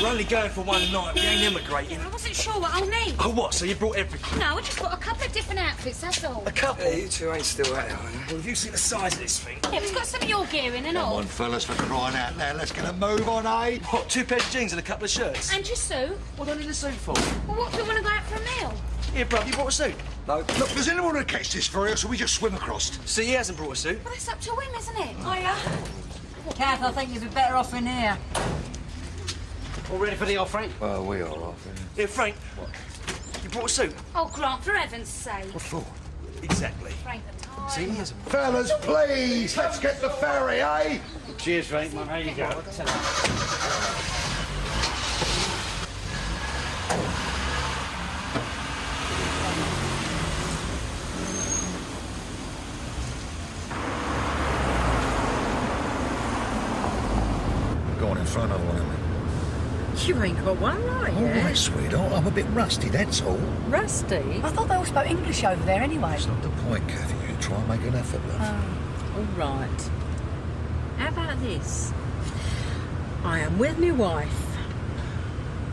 We're only going for one night. We ain't emigrating. I wasn't sure what I'll need. Oh, what? So you brought everything? No, I just got a couple of different outfits, that's all. A couple? Yeah, you two ain't still at it, are you? Well, have you seen the size of this thing? Yeah, it's got some of your gear in and Come all. on, fellas, for crying out loud. Let's get a move on, eh? What, 2 pairs of jeans and a couple of shirts? And your suit. What do I need a suit for? Well, what do you want to go out for a meal? Here, bruv, you brought a suit? No. Look, does anyone want to catch this for us, or we just swim across? See, he hasn't brought a suit. Well, that's up to him, isn't it? Kath, I think you'd be better off in here. All ready for the old Frank? Well, we are off, innit? Here, Frank. What? You brought a suit? Oh, Grant, for heaven's sake. What for? Exactly. Frank, the time. See, he hasn't. Fellas, please, let's get the ferry, eh? Cheers, Frank. Man, how you go? Go on in front of one of me. You ain't got one right All yet. right, sweetheart, I'm a bit rusty, that's all. Rusty? I thought they all spoke English over there anyway. That's not the point, Kathy. You try and make an effort, love. All right. How about this? I am with my wife.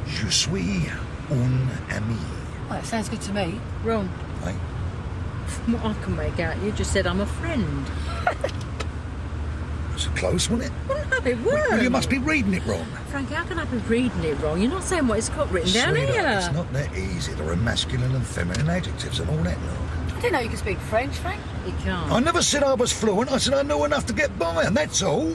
Je suis un ami. Well, that sounds good to me. Wrong. Eh? From what I can make out, you just said I'm a friend. It was close, wasn't it? Well, no, it weren't. Well, you must be reading it wrong. Frank, how can I be reading it wrong? You're not saying what it's got written down Sweetheart, here. it's not that easy. There are masculine and feminine adjectives and all that lot. I didn't know you could speak French, Frank. You can't. I never said I was fluent. I said I knew enough to get by, and that's all.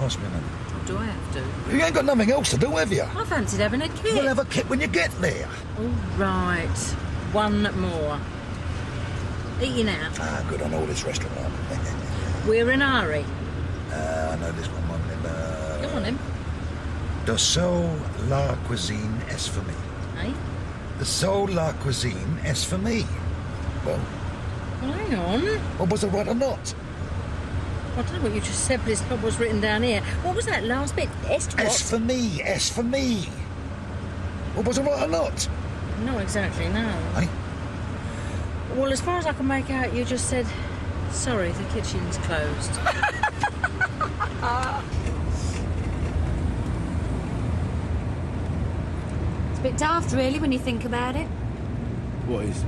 Ask me nothing. Or do I have to? You ain't got nothing else to do, have you? I fancied having a kid. We'll have a kit when you get there. All right. One more. Eating out. Ah, good. I know this restaurant. We're in a hurry. I know this one. Go on, him. The Soul La Cuisine est for me. Eh? The Soul La Cuisine est for me. Well, Well, hang on. what was it right or not? I don't know what you just said, but it's not what's written down here. What was that last bit? Est what? S for me. S for me. What was it right or not? Not exactly, no. Eh? Well, as far as I can make out, you just said, sorry, the kitchen's closed. It's a bit daft, really, when you think about it. What is?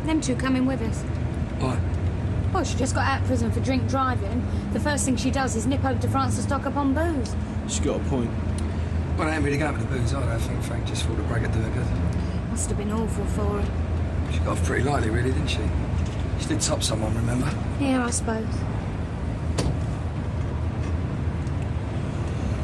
Them two coming with us. Why? Well, she just got out of prison for drink driving. The first thing she does is nip over to France to stock up on booze. She's got a point. Well, I ain't really going for the booze either. I think Frank just thought the brag would do her good. Must have been awful for her. She got off pretty lightly, really, didn't she? She did top someone, remember? Yeah, I suppose.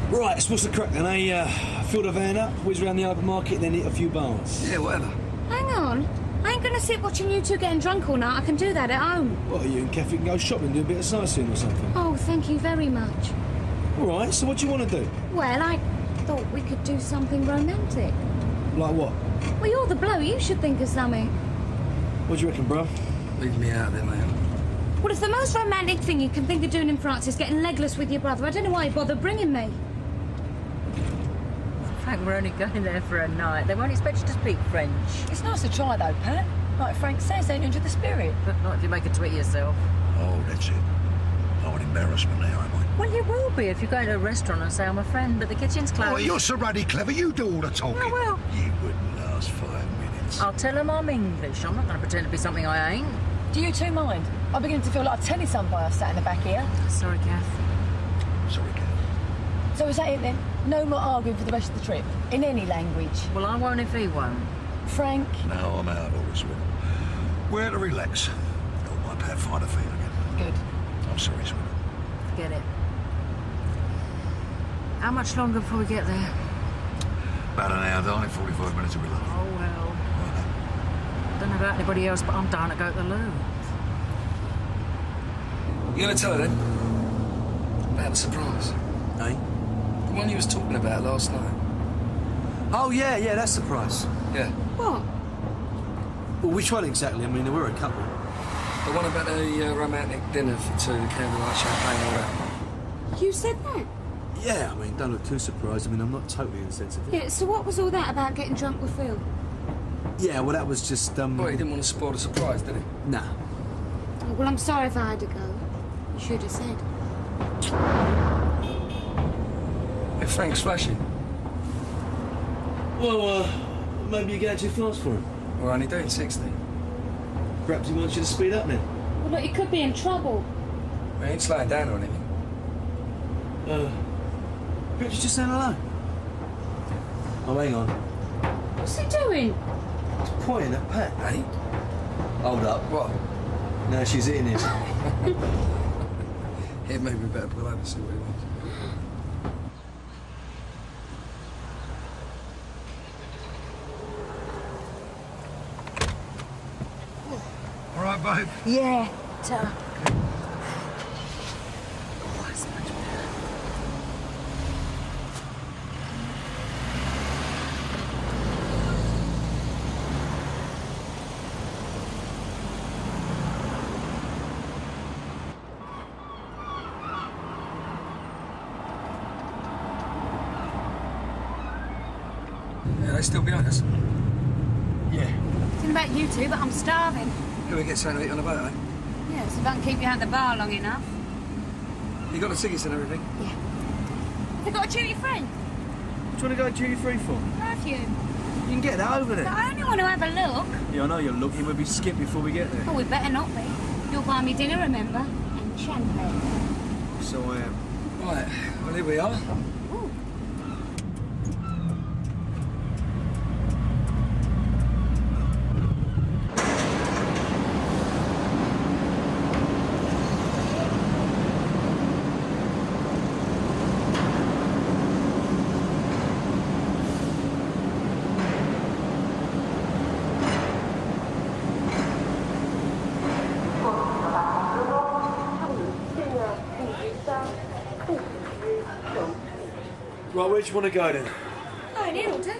Right, so what's the crack then? Fill the van up, whiz around the open market, then hit a few bars. Yeah, whatever. Hang on. I ain't gonna sit watching you two getting drunk all night. I can do that at home. What, you and Kathy can go shopping, do a bit of sightseeing or something? Oh, thank you very much. All right, so what do you want to do? Well, I thought we could do something romantic. Like what? Well, you're the bloke. You should think of something. What do you reckon, bro? Leave me out there, man. Well, if the most romantic thing you can think of doing in France is getting legless with your brother, I don't know why you bother bringing me. In fact, we're only going there for a night. They won't expect you to speak French. It's nice to try, though, Pat. Like Frank says, don't injure the spirit. But not if you make a twit yourself. Oh, that's it. Oh, an embarrassment now, am I? Well, you will be if you go to a restaurant and say I'm a friend, but the kitchen's closed. Oh, you're so ruddy clever. You do all the talking. Oh, well. You wouldn't last 5 minutes. I'll tell them I'm English. I'm not going to pretend to be something I ain't. Do you two mind? I'm beginning to feel like a telly son by us sat in the back here. Sorry, Kath. Sorry, Kat. So is that it then? No more arguing for the rest of the trip, in any language. Well, I won't if he won't. Frank, No, I'm out all this one. Where to relax? Oh, my Pathfinder feel again. good. I'm sorry, sweetheart. Forget it. How much longer before we get there? About an hour, darling. 45 minutes will be love. Oh, well. I don't know about anybody else, but I'm down to go to the loo. You gonna tell her then? About the surprise? Eh? The one you was talking about last night? Oh, yeah, that's the price. Yeah. What? Well, which one exactly? I mean, there were a couple. The one about the romantic dinner for two, the candlelight champagne, all that. You said that? Yeah, I mean, don't look too surprised. I mean, I'm not totally insensitive. Yeah, so what was all that about getting drunk with Phil? Yeah, well, that was just, Well, he didn't want to spoil the surprise, did he? Nah. Oh, well, I'm sorry if I had to go. You should have said. If Frank's flashing. Well, maybe you're going too fast for him. We're only doing 60. Perhaps he wants you to speed up then. Well, look, he could be in trouble. We ain't slowing down or anything. Perhaps you're just saying hello. Oh, hang on. What's he doing? He's pointing at Pat. Hey? Hold up. What? No, she's hitting him. Here, maybe we better pull over and see what he wants. All right, babe. Yeah. Yeah, they still behind us. Yeah. It's about you two, but I'm starving. Can we get something to eat on the boat, eh? Yes, if I can keep you at the bar long enough. You got the tickets and everything? Have you got a duty free? What do you want to go duty free for? Perfume. You can get that over But there. I only want to have a look. Yeah, I know you're looking. We'll be skipped before we get there. Oh, we better not be. You'll buy me dinner, remember? And champagne. So I am. Right, well, here we are. Ooh. Right, where do you want to go then? Oh, it'll do.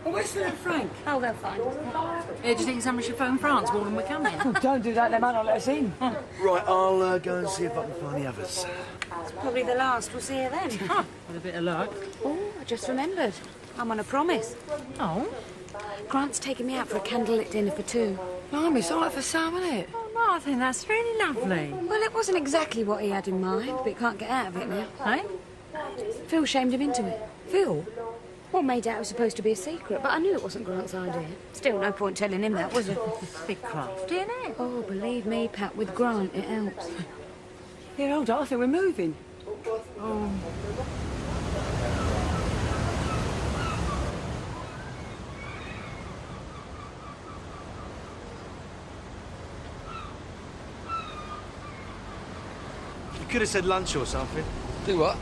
Well, where's Philip Frank? Oh, they'll find us. Do you think someone should phone France more than we're coming? Don't do that, they might not let us in. Right, I'll go and see if I can find the others. It's probably the last. We'll see you then. With a bit of luck. Oh, I just remembered. I'm on a promise. Oh? Grant's taking me out for a candlelit dinner for two. Blimey, it's all right for Sam, isn't it? Oh, no, I think that's really lovely. Well, it wasn't exactly what he had in mind, but he can't get out of it now. Hey? Phil shamed him into it. Phil? Well, made out it was supposed to be a secret, but I knew it wasn't Grant's idea. Still, no point telling him that, was there? Bit crafty, isn't it? Oh, believe me, Pat, with Grant, it helps. Yeah, hold on, I think we're moving. Oh. You could have said lunch or something. Do what?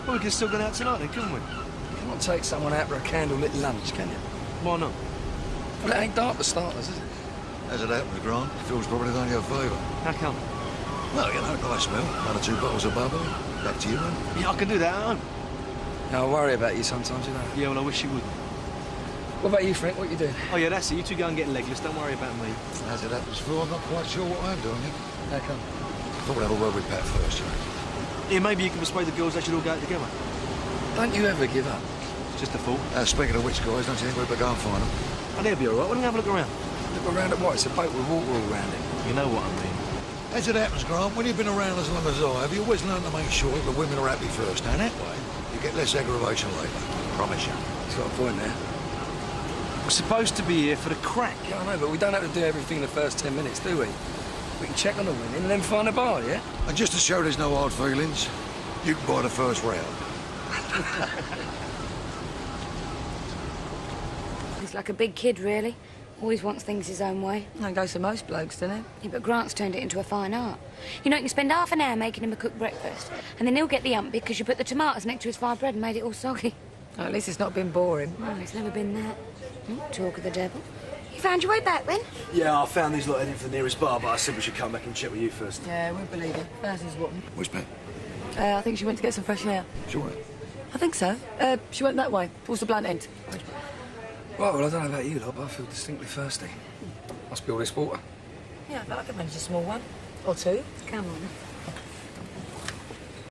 Well, we could have still gone out tonight then, couldn't we? You can't take someone out for a candlelit lunch, can you? Why not? Well, it ain't dark for starters, is it? As it happens, Grant, Phil's probably done you a favour. How come? Well, you know, nice meal, 1 or 2 bottles of bubble. Back to you, man. Yeah, I can do that at home. Now, I worry about you sometimes, you know. Yeah, well, I wish you would. What about you, Frank? What you doing? Oh, yeah, that's it. You two go and get legless. Don't worry about me. As it happens, Phil, I'm not quite sure what I'm doing. How come? I thought I'd have a word with Pat first, you know. Yeah, maybe you can persuade the girls they should all go out together. Don't you ever give up? It's just a thought. Speaking of which, guys, don't you think we'd better go and find them? Oh, they'll be all right. Why don't we have a look around? Look around at what? It's a boat with water all around it. You know what I mean. As it happens, Grant, when you've been around as long as I have, you always learn to make sure the women are happy first, and that way you get less aggravation later. Promise you. He's got a point there. We're supposed to be here for the crack. Yeah, I know, but we don't have to do everything in the first 10 minutes, do we? We can check on the women and then find a bar, yeah? And just to show there's no hard feelings, you can buy the first round. He's like a big kid, really. Always wants things his own way. That goes for most blokes, doesn't it? Yeah, but Grant's turned it into a fine art. You know, you can spend half an hour making him a cooked breakfast, and then he'll get the hump because you put the tomatoes next to his fried bread and made it all soggy. Oh, at least it's not been boring. Oh, it's never been that. Talk of the devil. You found your way back, then? Yeah, I found these lot heading for the nearest bar, but I said we should come back and check with you first. Yeah, we believe it. First is what? Where's Pat? I think she went to get some fresh air. Sure. I think so. She went that way, towards the blunt end. Right, well, I don't know about you lot, but I feel distinctly thirsty. Must be all this water. Yeah, but I could manage a small one. Or two. Come on.